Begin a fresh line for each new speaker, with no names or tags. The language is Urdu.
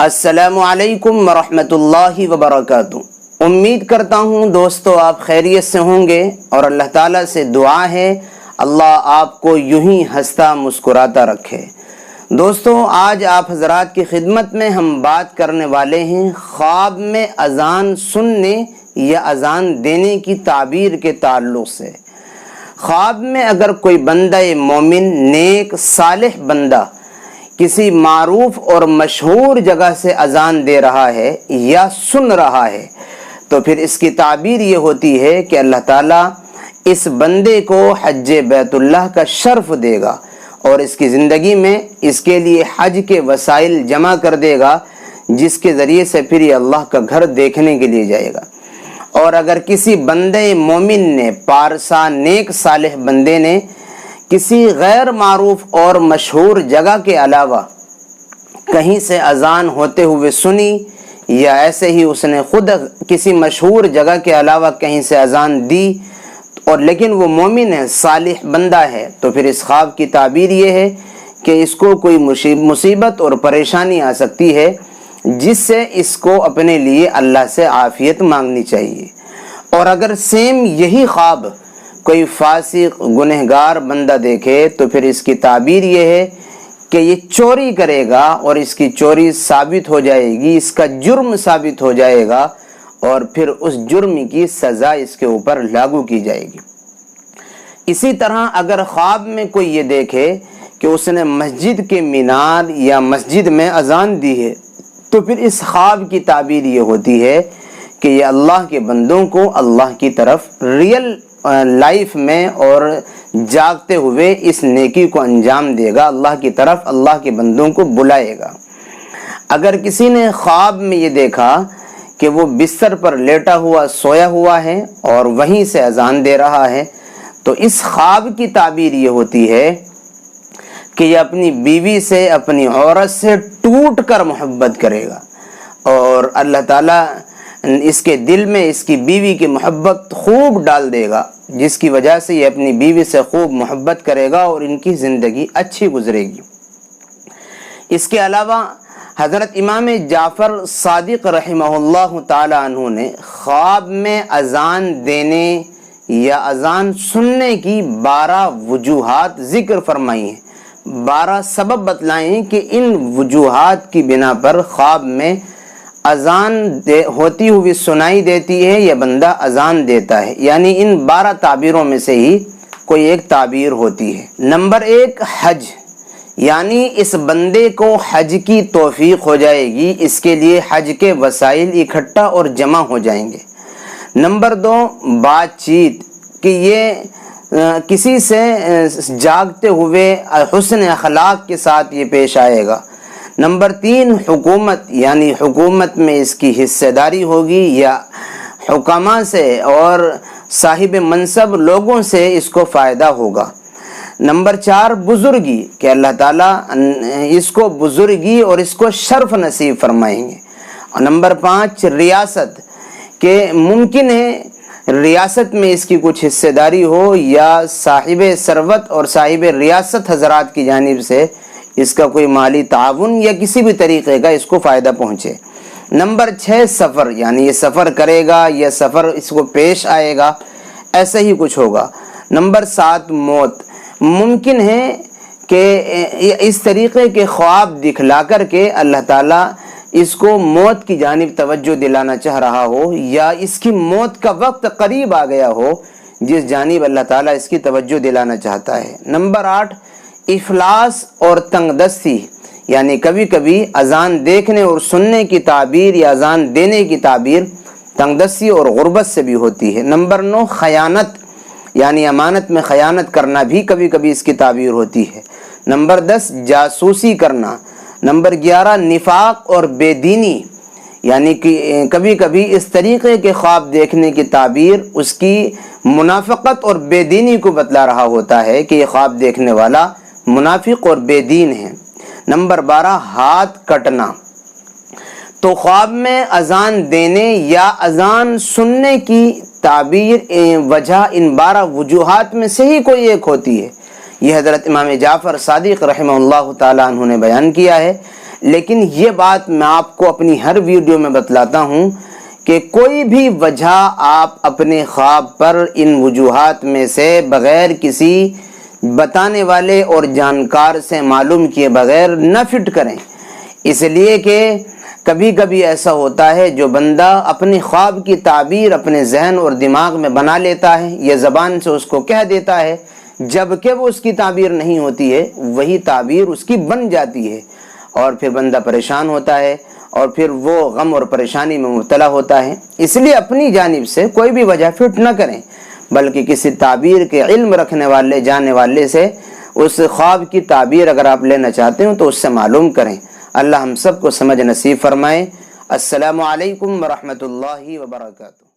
السلام علیکم ورحمۃ اللہ وبرکاتہ۔ امید کرتا ہوں دوستو آپ خیریت سے ہوں گے اور اللہ تعالیٰ سے دعا ہے اللہ آپ کو یوں ہی ہنستا مسکراتا رکھے۔ دوستو آج آپ حضرات کی خدمت میں ہم بات کرنے والے ہیں خواب میں اذان سننے یا اذان دینے کی تعبیر کے تعلق سے۔ خواب میں اگر کوئی بندہ مومن نیک صالح بندہ کسی معروف اور مشہور جگہ سے اذان دے رہا ہے یا سن رہا ہے تو پھر اس کی تعبیر یہ ہوتی ہے کہ اللہ تعالیٰ اس بندے کو حج بیت اللہ کا شرف دے گا اور اس کی زندگی میں اس کے لیے حج کے وسائل جمع کر دے گا، جس کے ذریعے سے پھر یہ اللہ کا گھر دیکھنے کے لیے جائے گا۔ اور اگر کسی بندے مومن نے پارسا نیک صالح بندے نے کسی غیر معروف اور مشہور جگہ کے علاوہ کہیں سے اذان ہوتے ہوئے سنی یا ایسے ہی اس نے خود کسی مشہور جگہ کے علاوہ کہیں سے اذان دی اور لیکن وہ مومن ہے صالح بندہ ہے، تو پھر اس خواب کی تعبیر یہ ہے کہ اس کو کوئی مصیبت اور پریشانی آ سکتی ہے، جس سے اس کو اپنے لیے اللہ سے عافیت مانگنی چاہیے۔ اور اگر سیم یہی خواب کوئی فاسق گنہگار بندہ دیکھے تو پھر اس کی تعبیر یہ ہے کہ یہ چوری کرے گا اور اس کی چوری ثابت ہو جائے گی، اس کا جرم ثابت ہو جائے گا اور پھر اس جرم کی سزا اس کے اوپر لاگو کی جائے گی۔ اسی طرح اگر خواب میں کوئی یہ دیکھے کہ اس نے مسجد کے مینار یا مسجد میں اذان دی ہے تو پھر اس خواب کی تعبیر یہ ہوتی ہے کہ یہ اللہ کے بندوں کو اللہ کی طرف ریئل لائف میں اور جاگتے ہوئے اس نیکی کو انجام دے گا، اللہ کی طرف اللہ کے بندوں کو بلائے گا۔ اگر کسی نے خواب میں یہ دیکھا کہ وہ بستر پر لیٹا ہوا سویا ہوا ہے اور وہیں سے اذان دے رہا ہے تو اس خواب کی تعبیر یہ ہوتی ہے کہ یہ اپنی بیوی سے اپنی عورت سے ٹوٹ کر محبت کرے گا اور اللہ تعالیٰ اس کے دل میں اس کی بیوی کی محبت خوب ڈال دے گا، جس کی وجہ سے یہ اپنی بیوی سے خوب محبت کرے گا اور ان کی زندگی اچھی گزرے گی۔ اس کے علاوہ حضرت امام جعفر صادق رحمہ اللہ تعالی عنہ نے خواب میں اذان دینے یا اذان سننے کی 12 وجوہات ذکر فرمائی ہیں، 12 سبب بتلائیں کہ ان وجوہات کی بنا پر خواب میں اذان ہوتی ہوئی سنائی دیتی ہے یا بندہ اذان دیتا ہے، یعنی ان 12 تعبیروں میں سے ہی کوئی ایک تعبیر ہوتی ہے۔ نمبر 1 حج، یعنی اس بندے کو حج کی توفیق ہو جائے گی، اس کے لیے حج کے وسائل اکٹھا اور جمع ہو جائیں گے۔ نمبر 2 بات چیت، کہ یہ کسی سے جاگتے ہوئے حسن اخلاق کے ساتھ یہ پیش آئے گا۔ نمبر 3 حکومت، یعنی حکومت میں اس کی حصہ داری ہوگی یا حکامہ سے اور صاحب منصب لوگوں سے اس کو فائدہ ہوگا۔ نمبر 4 بزرگی، کہ اللہ تعالیٰ اس کو بزرگی اور اس کو شرف نصیب فرمائیں گے۔ اور نمبر 5 ریاست، کہ ممکن ہے ریاست میں اس کی کچھ حصہ داری ہو یا صاحب ثروت اور صاحب ریاست حضرات کی جانب سے اس کا کوئی مالی تعاون یا کسی بھی طریقے کا اس کو فائدہ پہنچے۔ نمبر 6 سفر، یعنی یہ سفر کرے گا یا سفر اس کو پیش آئے گا، ایسا ہی کچھ ہوگا۔ نمبر 7 موت، ممکن ہے کہ اس طریقے کے خواب دکھلا کر کے اللہ تعالیٰ اس کو موت کی جانب توجہ دلانا چاہ رہا ہو یا اس کی موت کا وقت قریب آ گیا ہو جس جانب اللہ تعالیٰ اس کی توجہ دلانا چاہتا ہے۔ نمبر 8 افلاس اور تنگ دستی، یعنی کبھی کبھی اذان دیکھنے اور سننے کی تعبیر یا اذان دینے کی تعبیر تنگ دستی اور غربت سے بھی ہوتی ہے۔ نمبر 9 خیانت، یعنی امانت میں خیانت کرنا بھی کبھی کبھی اس کی تعبیر ہوتی ہے۔ نمبر 10 جاسوسی کرنا۔ نمبر 11 نفاق اور بے دینی، یعنی کہ کبھی کبھی اس طریقے کے خواب دیکھنے کی تعبیر اس کی منافقت اور بے دینی کو بتلا رہا ہوتا ہے کہ یہ خواب دیکھنے والا منافق اور بے دین ہے۔ نمبر 12 ہاتھ کٹنا، تو خواب میں اذان دینے یا اذان سننے کی تعبیر وجہ ان 12 وجوہات میں سے ہی کوئی ایک ہوتی ہے۔ یہ حضرت امام جعفر صادق رحمہ اللہ تعالی عنہ نے بیان کیا ہے، لیکن یہ بات میں آپ کو اپنی ہر ویڈیو میں بتلاتا ہوں کہ کوئی بھی وجہ آپ اپنے خواب پر ان وجوہات میں سے بغیر کسی بتانے والے اور جانکار سے معلوم کیے بغیر نہ فٹ کریں، اس لیے کہ کبھی کبھی ایسا ہوتا ہے جو بندہ اپنے خواب کی تعبیر اپنے ذہن اور دماغ میں بنا لیتا ہے یا زبان سے اس کو کہہ دیتا ہے، جبکہ وہ اس کی تعبیر نہیں ہوتی ہے، وہی تعبیر اس کی بن جاتی ہے اور پھر بندہ پریشان ہوتا ہے اور پھر وہ غم اور پریشانی میں مبتلا ہوتا ہے۔ اس لیے اپنی جانب سے کوئی بھی وجہ فٹ نہ کریں، بلکہ کسی تعبیر کے علم رکھنے والے جاننے والے سے اس خواب کی تعبیر اگر آپ لینا چاہتے ہو تو اس سے معلوم کریں۔ اللہ ہم سب کو سمجھ نصیب فرمائے۔ السلام علیکم ورحمۃ اللہ وبرکاتہ۔